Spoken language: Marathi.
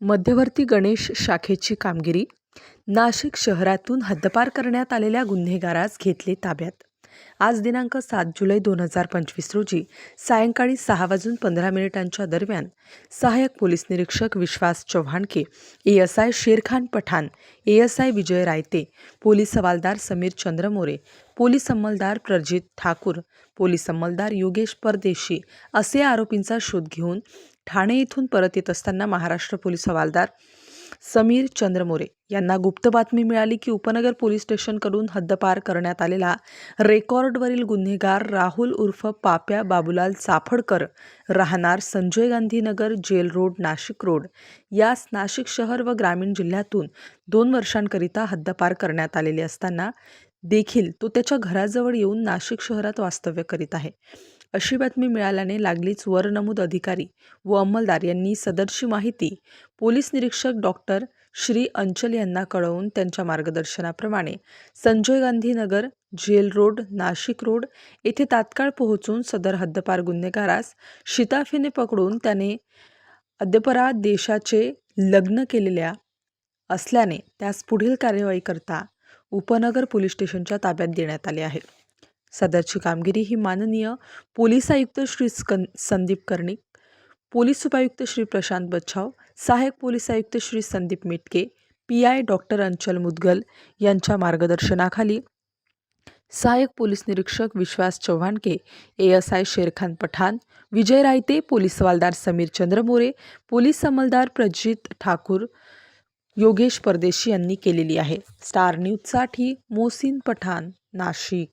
मध्यवर्ती गणेश शाखेची कामगिरी. नाशिक शहरातून हद्दपार करण्यात आलेल्या गुन्हेगारास घेतले ताब्यात. आज दिनांक 7 जुलै 2025 रोजी सायंकाळी 6:15 दरम्यान सहाय्यक पोलीस निरीक्षक विश्वास चव्हाणके, ASI शेरखान पठाण, ASI विजय रायते, पोलीस हवालदार समीर चंद्र मोरे, पोलीस अंमलदार प्रजित ठाकूर, पोलीस अंमलदार योगेश परदेशी असे आरोपींचा शोध घेऊन ठाणे येथून परत येत असताना महाराष्ट्र पोलीस हवालदार समीर चंद्र मोरे यांना गुप्त बातमी मिळाली की उपनगर पोलीस स्टेशनकडून हद्दपार करण्यात आलेला रेकॉर्डवरील गुन्हेगार राहुल उर्फ पाप्या बाबूलाल चाफडकर राहणार Sanjay Gandhi Nagar, gel road, Nashik road यास नाशिक शहर व ग्रामीण जिल्ह्यातून 2 वर्षांकरिता हद्दपार करण्यात आलेले असताना देखील तो त्याच्या घराजवळ येऊन नाशिक शहरात वास्तव्य करीत आहे अशी बातमी मिळाल्याने लागलीच वरनमूद अधिकारी व अंमलदार यांनी सदरची माहिती पोलीस निरीक्षक डॉक्टर श्री अंचल यांना कळवून त्यांच्या मार्गदर्शनाप्रमाणे Sanjay Gandhi Nagar, gel road, Nashik road येथे तात्काळ पोहोचून सदर हद्दपार गुन्हेगारास शिताफीने पकडून त्याने अद्यपरा देशाचे लग्न केलेल्या असल्याने त्यास पुढील कार्यवाही करता उपनगर पोलीस स्टेशनच्या ताब्यात देण्यात आले आहे. सदरची कामगिरी ही माननीय पोलीस आयुक्त श्री संदीप कर्णिक, पोलीस उपायुक्त श्री प्रशांत बच्छाव, सहाय्यक पोलीस आयुक्त श्री संदीप मिटके, PI डॉक्टर अंचल मुदगल यांच्या मार्गदर्शनाखाली सहाय्यक पोलीस निरीक्षक विश्वास चव्हाणके, ASI शेरखान पठाण, विजय रायते, पोलीस हवालदार समीर चंद्र मोरे, पोलीस अंमलदार प्रजित ठाकूर, योगेश परदेशी यांनी केलेली आहे. स्टार न्यूजसाठी मोहसिन पठाण, नाशिक.